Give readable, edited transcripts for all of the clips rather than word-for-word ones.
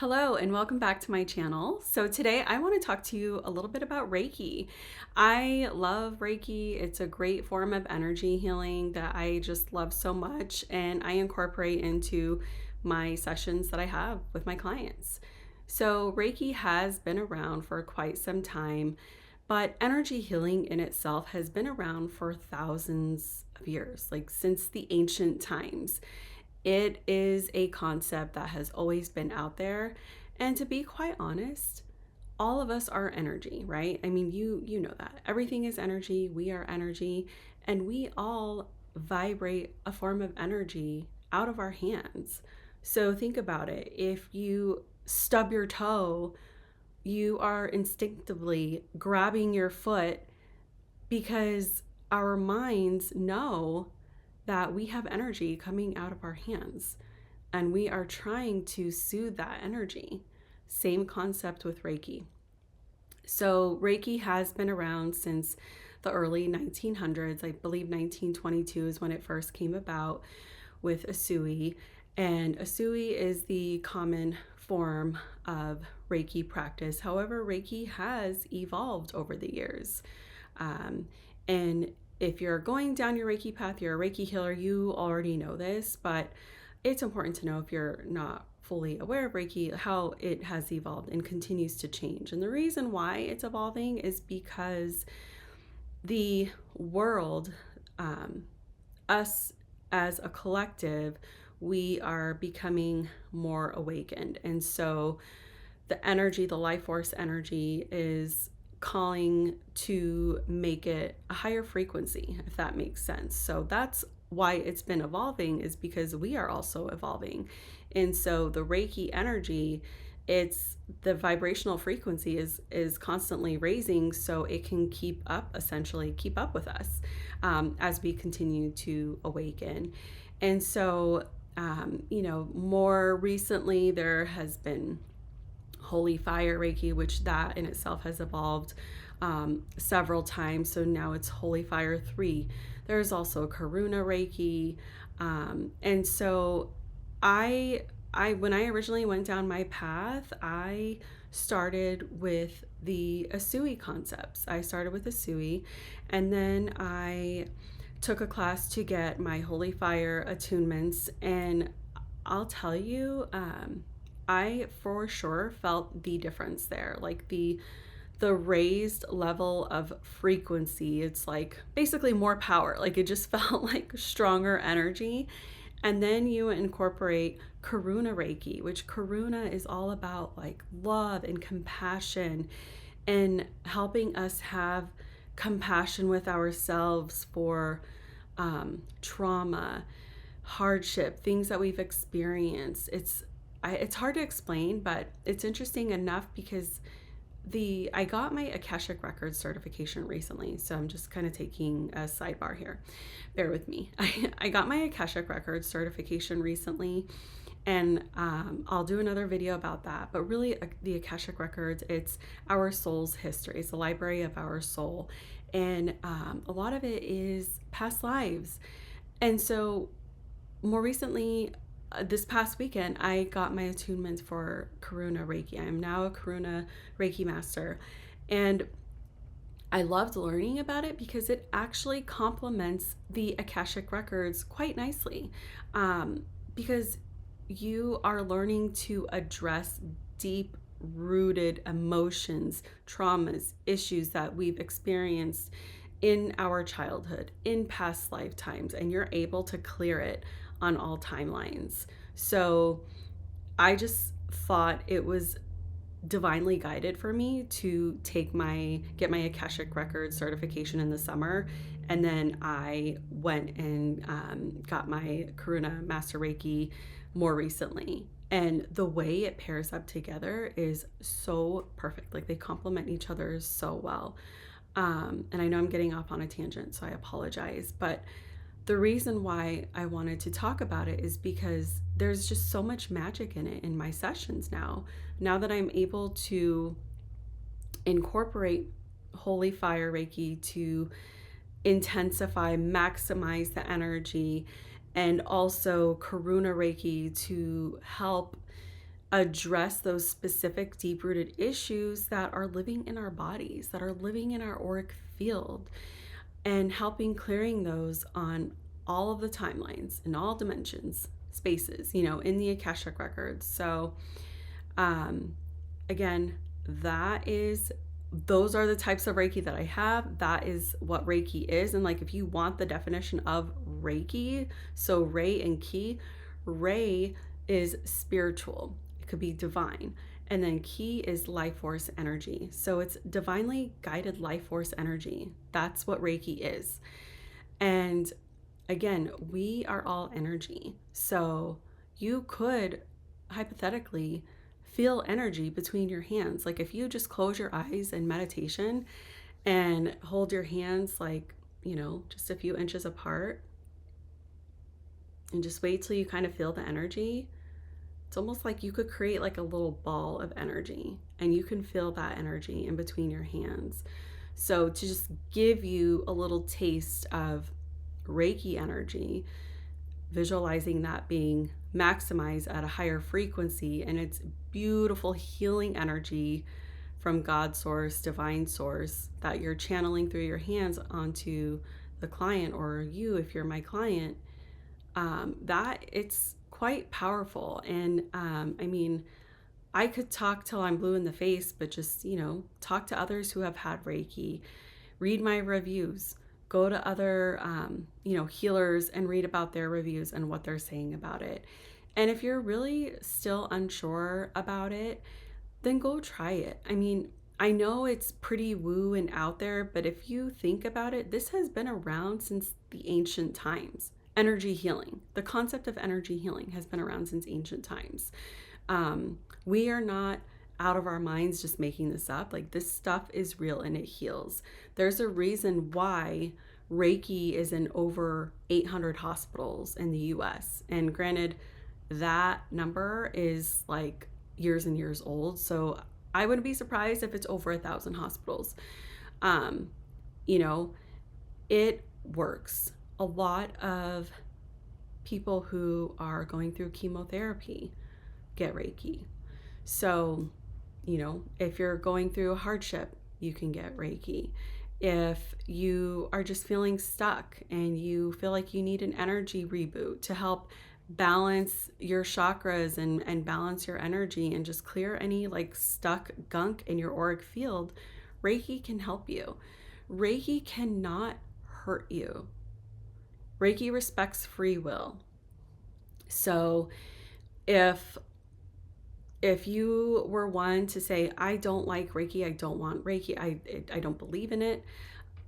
Hello and welcome back to my channel. So today I want to talk to you a little bit about Reiki. I love Reiki. It's a great form of energy healing that I just love so much, and I incorporate into my sessions that I have with my clients. So Reiki has been around for quite some time, but energy healing in itself has been around for thousands of years, like since the ancient times. It is a concept that has always been out there. And to be quite honest, all of us are energy, right? I mean, you know that. Everything is energy, we are energy, and we all vibrate a form of energy out of our hands. So think about it. If you stub your toe, you are instinctively grabbing your foot because our minds know that we have energy coming out of our hands and we are trying to soothe that energy. Same concept with Reiki. So, Reiki has been around since the early 1900s. I believe 1922 is when it first came about with Usui. And Usui is the common form of Reiki practice. However, Reiki has evolved over the years. And if you're going down your Reiki path, you're a Reiki healer, you already know this, but it's important to know if you're not fully aware of Reiki, how it has evolved and continues to change. And the reason why it's evolving is because the world, us as a collective, we are becoming more awakened. And so the energy, the life force energy, is calling to make it a higher frequency, if that makes sense. So that's why it's been evolving, is because we are also evolving. And so the Reiki energy, it's the vibrational frequency is constantly raising, so it can keep up, essentially keep up with us as we continue to awaken. And so more recently there has been Holy Fire Reiki, which that in itself has evolved several times. So now it's Holy Fire 3. There's also Karuna Reiki. And so I when I originally went down my path, I started with the Usui concepts. I started with Usui, and then I took a class to get my Holy Fire attunements. And I'll tell you, I for sure felt the difference there. Like the raised level of frequency, it's like basically more power. Like it just felt like stronger energy. And then you incorporate Karuna Reiki, which Karuna is all about like love and compassion and helping us have compassion with ourselves for trauma, hardship, things that we've experienced. It's hard to explain, but it's interesting enough because I got my Akashic Records certification recently, so I'm just kind of taking a sidebar here. Bear with me. I got my Akashic Records certification recently, and I'll do another video about that. But really, the Akashic Records, it's our soul's history. It's the library of our soul, and a lot of it is past lives. And so, more recently, this past weekend, I got my attunement for Karuna Reiki. I am now a Karuna Reiki master. And I loved learning about it because it actually complements the Akashic Records quite nicely. Because you are learning to address deep rooted emotions, traumas, issues that we've experienced in our childhood, in past lifetimes, and you're able to clear it on all timelines. So I just thought it was divinely guided for me to get my Akashic Records certification in the summer, and then I went and got my Karuna Master Reiki more recently. And the way it pairs up together is so perfect. Like they complement each other so well. And I know I'm getting off on a tangent, so I apologize, but the reason why I wanted to talk about it is because there's just so much magic in it in my sessions now. Now that I'm able to incorporate Holy Fire Reiki to intensify, maximize the energy, and also Karuna Reiki to help address those specific deep rooted issues that are living in our bodies, that are living in our auric field, and helping clearing those on all of the timelines in all dimensions, spaces, in the Akashic records. So, um, again, those are the types of Reiki that I have. That is what Reiki is. And like, if you want the definition of Reiki, so Rei and Ki, Rei is spiritual, it could be divine. And then Ki is life force energy. So it's divinely guided life force energy. That's what Reiki is. And again, we are all energy. So you could hypothetically feel energy between your hands. Like if you just close your eyes in meditation and hold your hands like, just a few inches apart and just wait till you kind of feel the energy, it's almost like you could create like a little ball of energy and you can feel that energy in between your hands. So to just give you a little taste of Reiki energy, visualizing that being maximized at a higher frequency, and it's beautiful healing energy from God source, divine source, that you're channeling through your hands onto the client, or you if you're my client, that it's quite powerful. And I mean, I could talk till I'm blue in the face, but just, talk to others who have had Reiki, read my reviews, go to other, healers and read about their reviews and what they're saying about it. And if you're really still unsure about it, then go try it. I mean, I know it's pretty woo and out there, but if you think about it, this has been around since the ancient times. Energy healing, the concept of energy healing has been around since ancient times. We are not out of our minds just making this up. Like, this stuff is real and it heals. There's a reason why Reiki is in over 800 hospitals in the US. And granted, that number is like years and years old. So I wouldn't be surprised if it's over 1,000 hospitals. You know, it works. A lot of people who are going through chemotherapy get Reiki. So, if you're going through a hardship, you can get Reiki. If you are just feeling stuck and you feel like you need an energy reboot to help balance your chakras and balance your energy and just clear any like stuck gunk in your auric field, Reiki can help you. Reiki cannot hurt you. Reiki respects free will. So if you were one to say, I don't like Reiki, I don't want Reiki, I don't believe in it,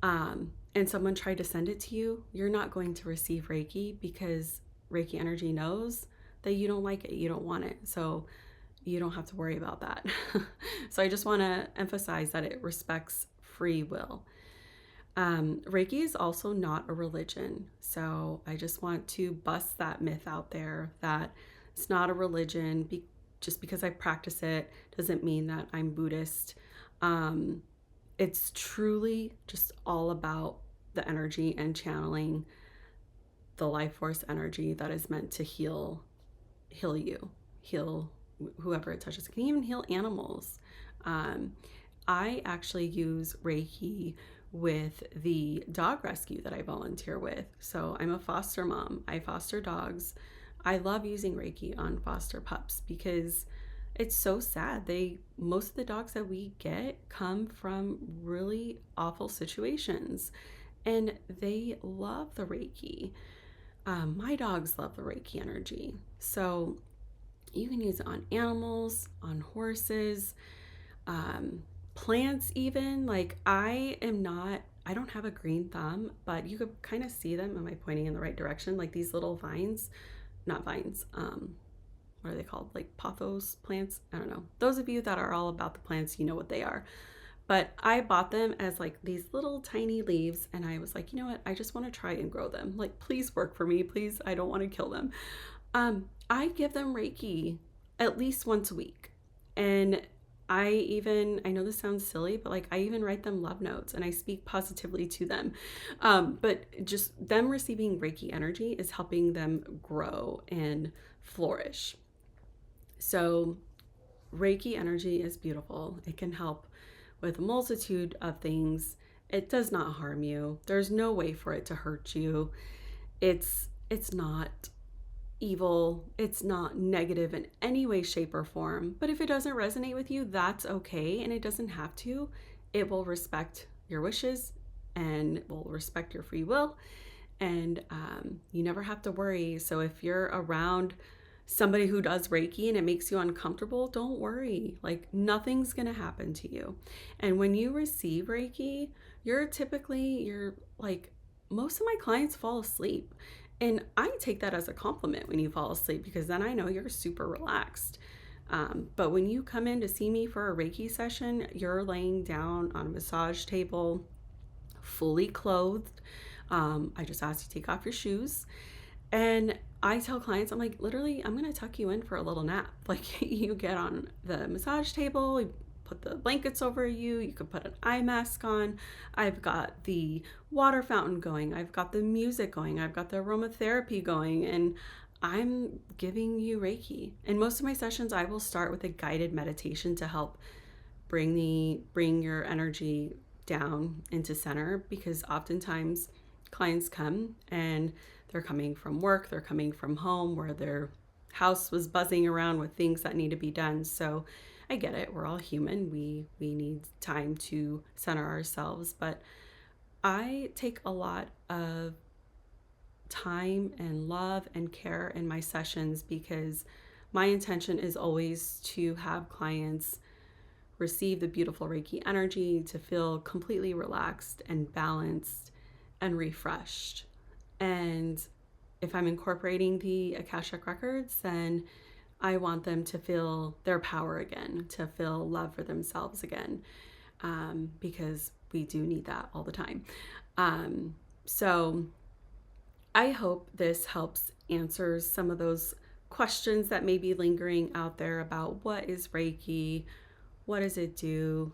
and someone tried to send it to you, you're not going to receive Reiki because Reiki energy knows that you don't like it, you don't want it. So you don't have to worry about that. So I just want to emphasize that it respects free will. Reiki is also not a religion. So I just want to bust that myth out there that it's not a religion. Just because I practice it doesn't mean that I'm Buddhist. It's truly just all about the energy and channeling the life force energy that is meant to heal you, heal whoever it touches. It can even heal animals. I actually use Reiki with the dog rescue that I volunteer with. So I'm a foster mom. I foster dogs. I love using Reiki on foster pups because it's so sad. Most of the dogs that we get come from really awful situations and they love the Reiki. My dogs love the Reiki energy. So you can use it on animals, on horses, plants even. Like, I don't have a green thumb, but you could kind of see them. Am I pointing in the right direction? Like these little vines, not vines, what are they called? Like pothos plants? I don't know. Those of you that are all about the plants, you know what they are. But I bought them as like these little tiny leaves and I was like, you know what? I just want to try and grow them. Like, please work for me. Please, I don't want to kill them. I give them Reiki at least once a week. And I know this sounds silly, but like I even write them love notes and I speak positively to them. But just them receiving Reiki energy is helping them grow and flourish. So Reiki energy is beautiful. It can help with a multitude of things. It does not harm you. There's no way for it to hurt you. It's not evil. It's not negative in any way, shape, or form. But if it doesn't resonate with you, that's okay. And it doesn't have to. It will respect your wishes and will respect your free will. And you never have to worry. So if you're around somebody who does Reiki and it makes you uncomfortable, don't worry. Like nothing's going to happen to you. And when you receive Reiki, you're like, most of my clients fall asleep. And I take that as a compliment when you fall asleep because then I know you're super relaxed. But when you come in to see me for a Reiki session, you're laying down on a massage table, fully clothed. I just ask you to take off your shoes. And I tell clients, I'm like, literally, I'm going to tuck you in for a little nap. Like, you get on the massage table, you put the blankets over you, you could put an eye mask on. I've got the water fountain going, I've got the music going, I've got the aromatherapy going, and I'm giving you Reiki. In most of my sessions, I will start with a guided meditation to help bring your energy down into center, because oftentimes clients come and they're coming from work, they're coming from home where their house was buzzing around with things that need to be done. So I get it. We're all human. We need time to center ourselves, but I take a lot of time and love and care in my sessions because my intention is always to have clients receive the beautiful Reiki energy, to feel completely relaxed and balanced and refreshed. And if I'm incorporating the Akashic records, then I want them to feel their power again, to feel love for themselves again, because we do need that all the time. So I hope this helps answer some of those questions that may be lingering out there about what is Reiki, what does it do?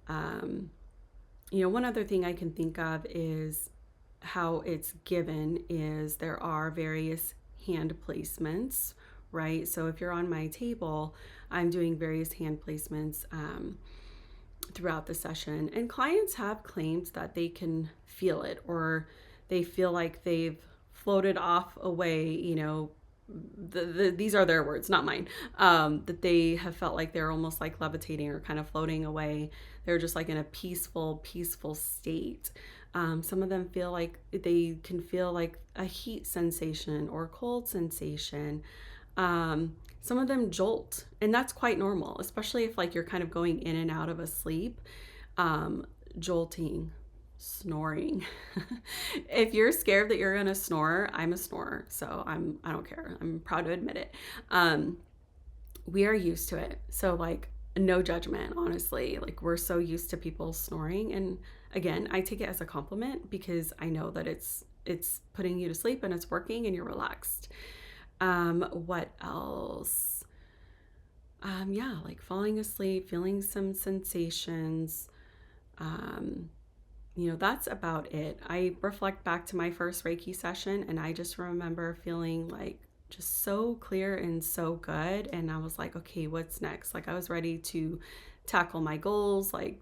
One other thing I can think of is how it's given is there are various hand placements, right? So if you're on my table, I'm doing various hand placements throughout the session. And clients have claimed that they can feel it, or they feel like they've floated off away, these are their words, not mine, that they have felt like they're almost like levitating or kind of floating away. They're just like in a peaceful state. Some of them feel like they can feel like a heat sensation or cold sensation. Some of them jolt, and that's quite normal, especially if like you're kind of going in and out of a sleep. Jolting, snoring. If you're scared that you're gonna snore, I'm a snorer, so I don't care. I'm proud to admit it. We are used to it, so like no judgment, honestly. Like we're so used to people snoring, and again, I take it as a compliment because I know that it's putting you to sleep and it's working and you're relaxed. What else? Yeah, like falling asleep, feeling some sensations. That's about it. I reflect back to my first Reiki session and I just remember feeling like just so clear and so good. And I was like, okay, what's next? Like I was ready to tackle my goals, like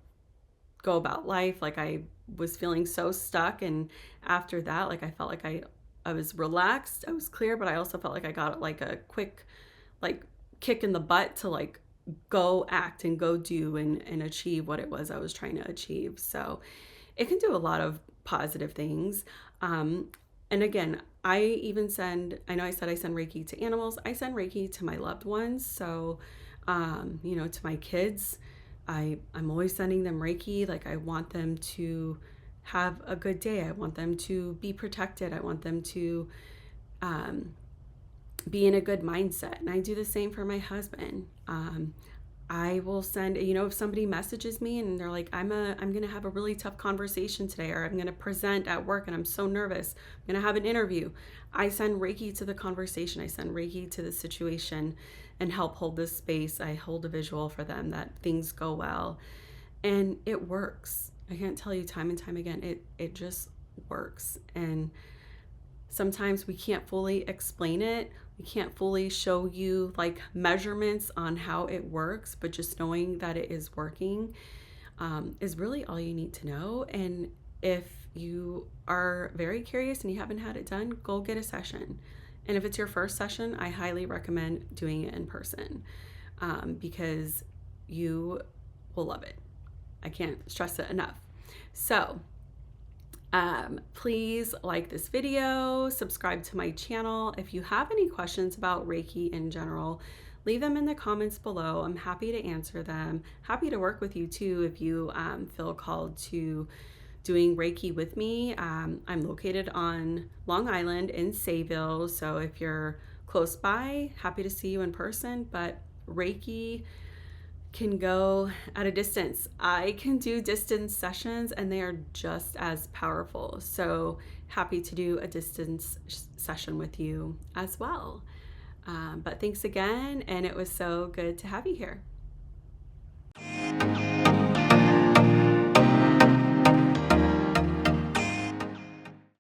go about life. Like I was feeling so stuck. And after that, like I felt like I was relaxed, I was clear, but I also felt like I got like a quick like kick in the butt to like go act and go do and achieve what it was I was trying to achieve. So it can do a lot of positive things. And again, I know I said I send Reiki to animals. I send Reiki to my loved ones. So, to my kids, I'm always sending them Reiki. Like I want them to have a good day. I want them to be protected. I want them to be in a good mindset. And I do the same for my husband. I will send, if somebody messages me and they're like, I'm going to have a really tough conversation today, or I'm going to present at work and I'm so nervous, I'm going to have an interview. I send Reiki to the conversation. I send Reiki to the situation and help hold this space. I hold a visual for them that things go well, and it works. I can't tell you time and time again, it just works. And Sometimes we can't fully explain it. We can't fully show you like measurements on how it works, but just knowing that it is working is really all you need to know. And if you are very curious and you haven't had it done, go get a session. And if it's your first session, I highly recommend doing it in person because you will love it. I can't stress it enough. So, please like this video, subscribe to my channel. If you have any questions about Reiki in general, leave them in the comments below. I'm happy to answer them. Happy to work with you too if you feel called to doing Reiki with me. I'm located on Long Island in Sayville, so if you're close by, happy to see you in person, but Reiki can go at a distance. I can do distance sessions and they are just as powerful. So happy to do a distance session with you as well. But thanks again, and it was so good to have you here.